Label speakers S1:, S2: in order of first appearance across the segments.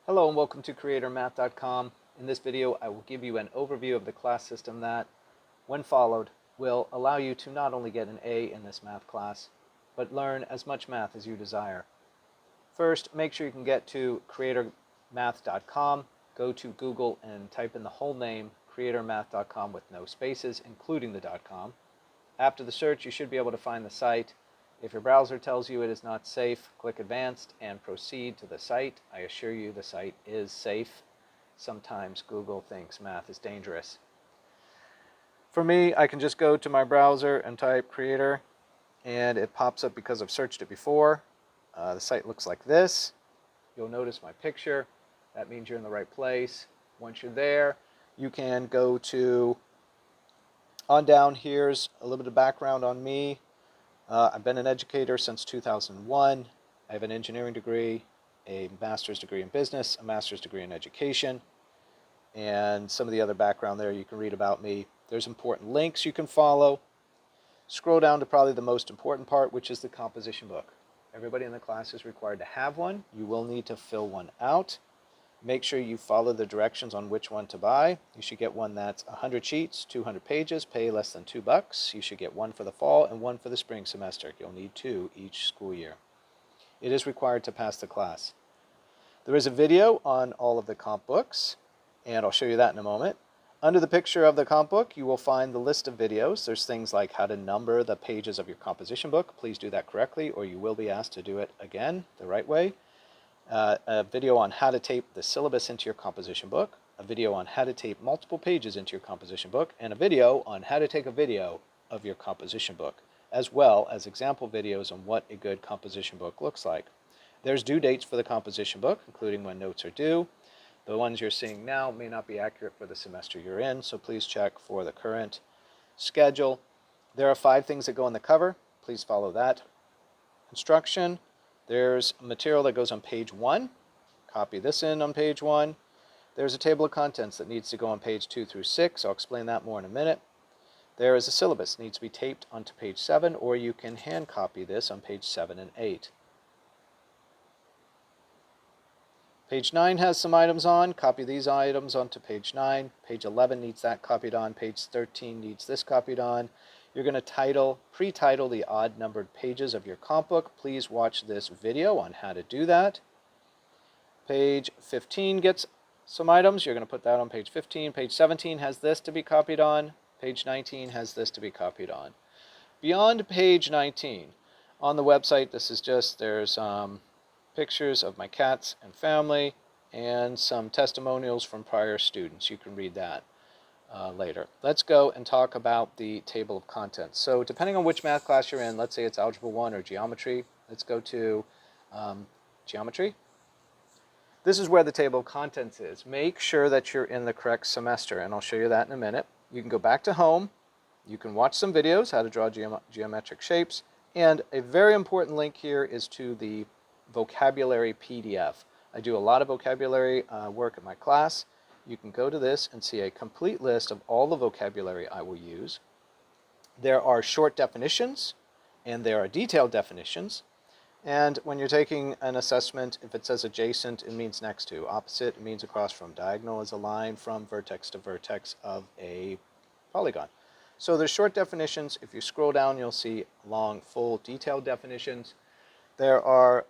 S1: Hello and welcome to CreatorMathcom. In this video, I will give you an overview of the class system that, when followed, will allow you to not only get an A in this math class, but learn as much math as you desire. First, make sure you can get to CreatorMathcom. Go to Google and type in the whole name, CreatorMathcom, with no spaces, including the .com. After the search, you should be able to find the site. If your browser tells you it is not safe, click Advanced and proceed to the site. I assure you the site is safe. Sometimes Google thinks math is dangerous. For me, I can just go to my browser and type Creator, and it pops up because I've searched it before. The site looks like this. You'll notice my picture. That means you're in the right place. Once you're there, you can go to on down. Here's a little bit of background on me. I've been an educator since 2001. I have an engineering degree, a master's degree in business, a master's degree in education, and some of the other background there you can read about me. There's important links you can follow. Scroll down to probably the most important part, which is the composition book. Everybody in the class is required to have one. You will need to fill one out. Make sure you follow the directions on which one to buy. You should get one that's 100 sheets, 200 pages, pay less than $2. You should get one for the fall and one for the spring semester. You'll need two each school year. It is required to pass the class. There is a video on all of the comp books, and I'll show you that in a moment. Under the picture of the comp book, you will find the list of videos. There's things like how to number the pages of your composition book. Please do that correctly, or you will be asked to do it again the right way. A video on how to tape the syllabus into your composition book, a video on how to tape multiple pages into your composition book, and a video on how to take a video of your composition book, as well as example videos on what a good composition book looks like. There's due dates for the composition book, including when notes are due. The ones you're seeing now may not be accurate for the semester you're in, so please check for the current schedule. There are 5 things that go on the cover. Please follow that instruction. There's material that goes on page 1. Copy this in on page 1. There's a table of contents that needs to go on page 2 through 6. I'll explain that more in a minute. There is a syllabus that needs to be taped onto page 7, or you can hand copy this on page 7 and 8. Page 9 has some items on. Copy these items onto page 9. Page 11 needs that copied on. Page 13 needs this copied on. You're going to pre-title the odd-numbered pages of your comp book. Please watch this video on how to do that. Page 15 gets some items. You're going to put that on page 15. Page 17 has this to be copied on. Page 19 has this to be copied on. Beyond page 19, on the website, there's pictures of my cats and family and some testimonials from prior students. You can read that later. Let's go and talk about the table of contents. So depending on which math class you're in, let's say it's Algebra 1 or Geometry, let's go to Geometry. This is where the table of contents is. Make sure that you're in the correct semester, and I'll show you that in a minute. You can go back to home. You can watch some videos, how to draw geometric shapes, and a very important link here is to the vocabulary PDF. I do a lot of vocabulary work in my class. You can go to this and see a complete list of all the vocabulary I will use. There are short definitions and there are detailed definitions. And when you're taking an assessment, if it says adjacent, it means next to. Opposite, it means across from. Diagonal is a line from vertex to vertex of a polygon. So there's short definitions. If you scroll down, you'll see long, full, detailed definitions. There are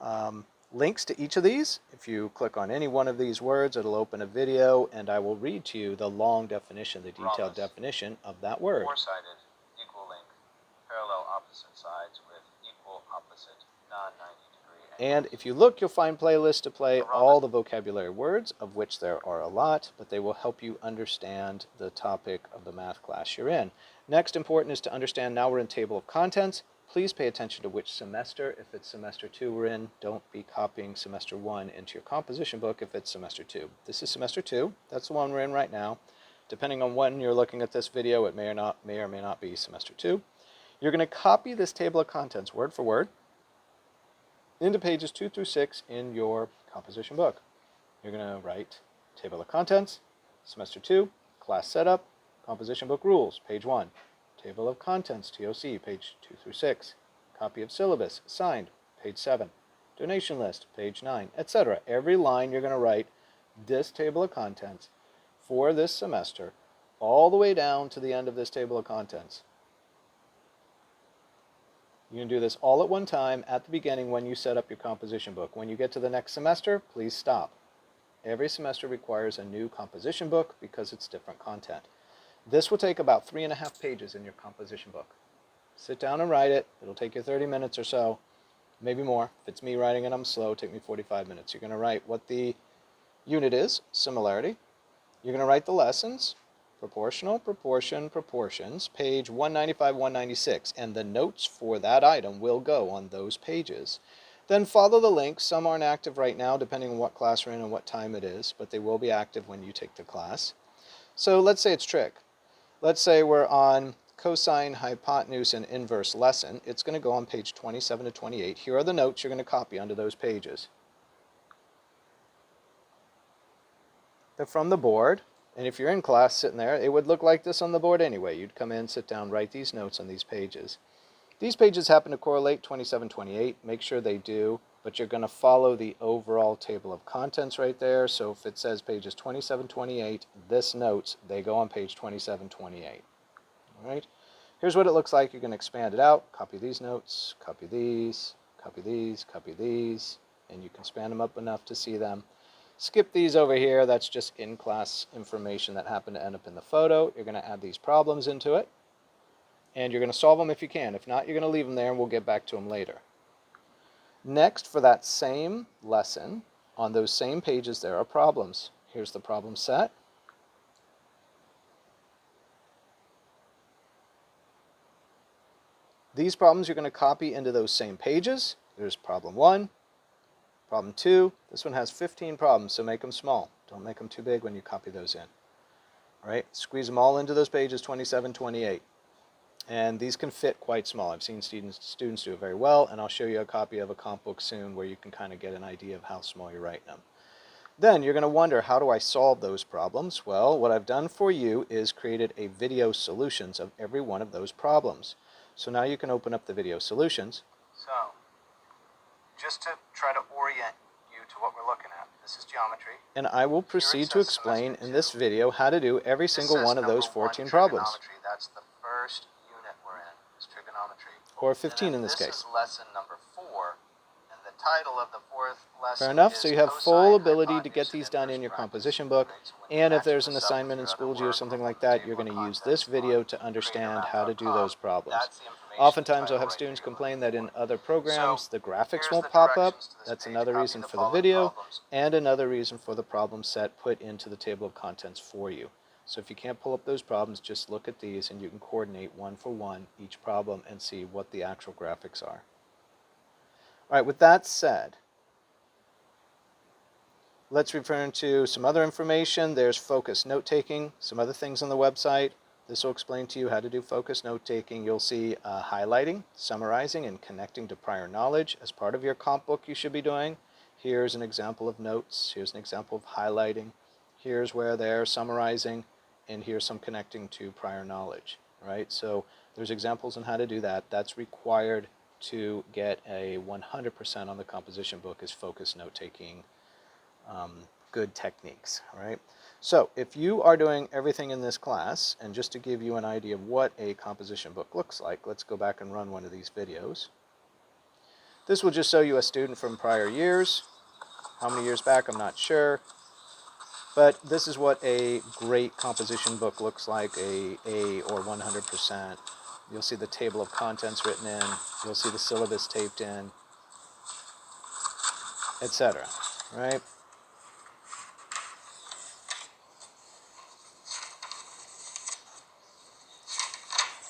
S1: links to each of these. If you click on any one of these words, it'll open a video, and I will read to you the long definition, the detailed definition of that word.
S2: Four-sided, equal length, parallel opposite sides with equal opposite non-90 degree angles.
S1: And if you look, you'll find playlists to play all the vocabulary words, of which there are a lot, but they will help you understand the topic of the math class you're in. Next important is to understand, now we're in table of contents. Please pay attention to which semester. If it's semester 2 we're in, don't be copying semester 1 into your composition book if it's semester 2. This is semester 2. That's the one we're in right now. Depending on when you're looking at this video, it may or may not be semester 2. You're going to copy this table of contents word for word into pages 2 through 6 in your composition book. You're going to write table of contents, semester 2, class setup, composition book rules, page 1. Table of contents, TOC, page 2 through 6. Copy of syllabus, assigned, page 7. Donation list, page 9, etc. Every line you're going to write this table of contents for this semester all the way down to the end of this table of contents. You can do this all at one time at the beginning when you set up your composition book. When you get to the next semester, please stop. Every semester requires a new composition book because it's different content. This will take about 3.5 pages in your composition book. Sit down and write it. It'll take you 30 minutes or so, maybe more. If it's me writing it, I'm slow. It'll take me 45 minutes. You're going to write what the unit is, similarity. You're going to write the lessons, proportional, proportion, proportions, page 195, 196, and the notes for that item will go on those pages. Then follow the links. Some aren't active right now, depending on what class we're in and what time it is, but they will be active when you take the class. So let's say it's trig. Let's say we're on cosine, hypotenuse, and inverse lesson. It's going to go on page 27 to 28. Here are the notes you're going to copy onto those pages. They're from the board, and if you're in class sitting there, it would look like this on the board anyway. You'd come in, sit down, write these notes on these pages. These pages happen to correlate 27, 28. Make sure they do, but you're going to follow the overall table of contents right there. So if it says pages 27, 28, this notes, they go on page 27, 28. All right? Here's what it looks like. You're going to expand it out, copy these notes, copy these, copy these, copy these, and you can span them up enough to see them. Skip these over here. That's just in-class information that happened to end up in the photo. You're going to add these problems into it, and you're going to solve them if you can. If not, you're going to leave them there, and we'll get back to them later. Next, for that same lesson, on those same pages, there are problems. Here's the problem set. These problems you're going to copy into those same pages. There's problem 1, problem 2. This one has 15 problems, so make them small. Don't make them too big when you copy those in. All right, squeeze them all into those pages 27, 28. And these can fit quite small. I've seen students do it very well, and I'll show you a copy of a comp book soon where you can kind of get an idea of how small you're writing them. Then you're going to wonder, how do I solve those problems? Well, what I've done for you is created a video solutions of every one of those problems. So now you can open up the video solutions.
S2: So, just to try to orient you to what we're looking at, this is geometry.
S1: And I will proceed to explain in this video how to do every single one of those 14 problems.
S2: That's the first unit we're in, is trigonometry.
S1: Or 15 in this case.
S2: This is lesson number 4, and the title of the 4th lesson
S1: Fair enough,
S2: is
S1: so you have
S2: cosine,
S1: full ability to get
S2: hypotenuse,
S1: these
S2: and
S1: done in
S2: inverse
S1: your
S2: brackets.
S1: composition book,
S2: Right, so when you
S1: and if
S2: match
S1: there's an
S2: this up
S1: assignment in
S2: with your
S1: schooled
S2: other
S1: you or
S2: work
S1: something
S2: from
S1: like
S2: the
S1: that,
S2: table
S1: you're going
S2: of
S1: to use
S2: contents
S1: this video
S2: on
S1: to understand how to do
S2: CreatorMathcom,
S1: those problems.
S2: that's the information
S1: Oftentimes
S2: to
S1: I'll have
S2: try to
S1: students
S2: orient you
S1: complain
S2: going
S1: that in
S2: forward.
S1: other programs
S2: So,
S1: the graphics
S2: here's
S1: won't
S2: the
S1: pop up.
S2: directions to this
S1: That's
S2: page.
S1: another
S2: Copy
S1: reason
S2: the
S1: for the
S2: following
S1: video,
S2: problems.
S1: and another reason for the problem set put into the table of contents for you. So if you can't pull up those problems, just look at these and you can coordinate one for one each problem and see what the actual graphics are. All right, with that said, let's return to some other information. There's focus note-taking, some other things on the website. This will explain to you how to do focus note-taking. You'll see highlighting, summarizing, and connecting to prior knowledge. As part of your comp book you should be doing. Here's an example of notes. Here's an example of highlighting. Here's where they're summarizing, and here's some connecting to prior knowledge. Right? So there's examples on how to do that. That's required to get a 100% on the composition book is focus note-taking. Good techniques, right? So if you are doing everything in this class, and just to give you an idea of what a composition book looks like, let's go back and run one of these videos. This will just show you a student from prior years. How many years back, I'm not sure. But this is what a great composition book looks like, a or 100%. You'll see the table of contents written in. You'll see the syllabus taped in, etc. Right?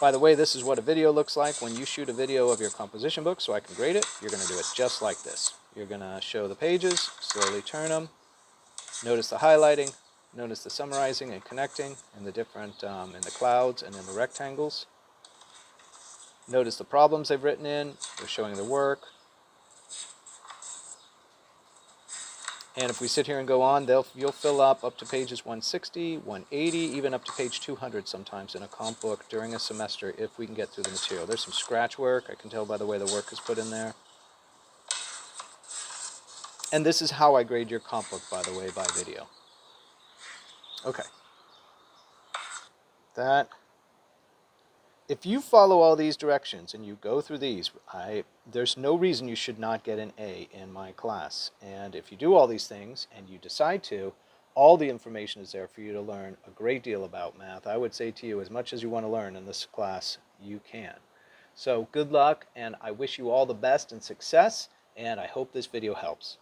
S1: By the way, this is what a video looks like when you shoot a video of your composition book so I can grade it. You're going to do it just like this. You're going to show the pages, slowly turn them, notice the highlighting, notice the summarizing and connecting in the different, in the clouds and in the rectangles. Notice the problems they've written in, they're showing the work. And if we sit here and go on, you'll fill up to pages 160, 180, even up to page 200 sometimes in a comp book during a semester if we can get through the material. There's some scratch work. I can tell by the way the work is put in there. And this is how I grade your comp book, by the way, by video. Okay. If you follow all these directions and you go through these, there's no reason you should not get an A in my class. And if you do all these things and you decide to, all the information is there for you to learn a great deal about math. I would say to you, as much as you want to learn in this class, you can. So good luck, and I wish you all the best and success, and I hope this video helps.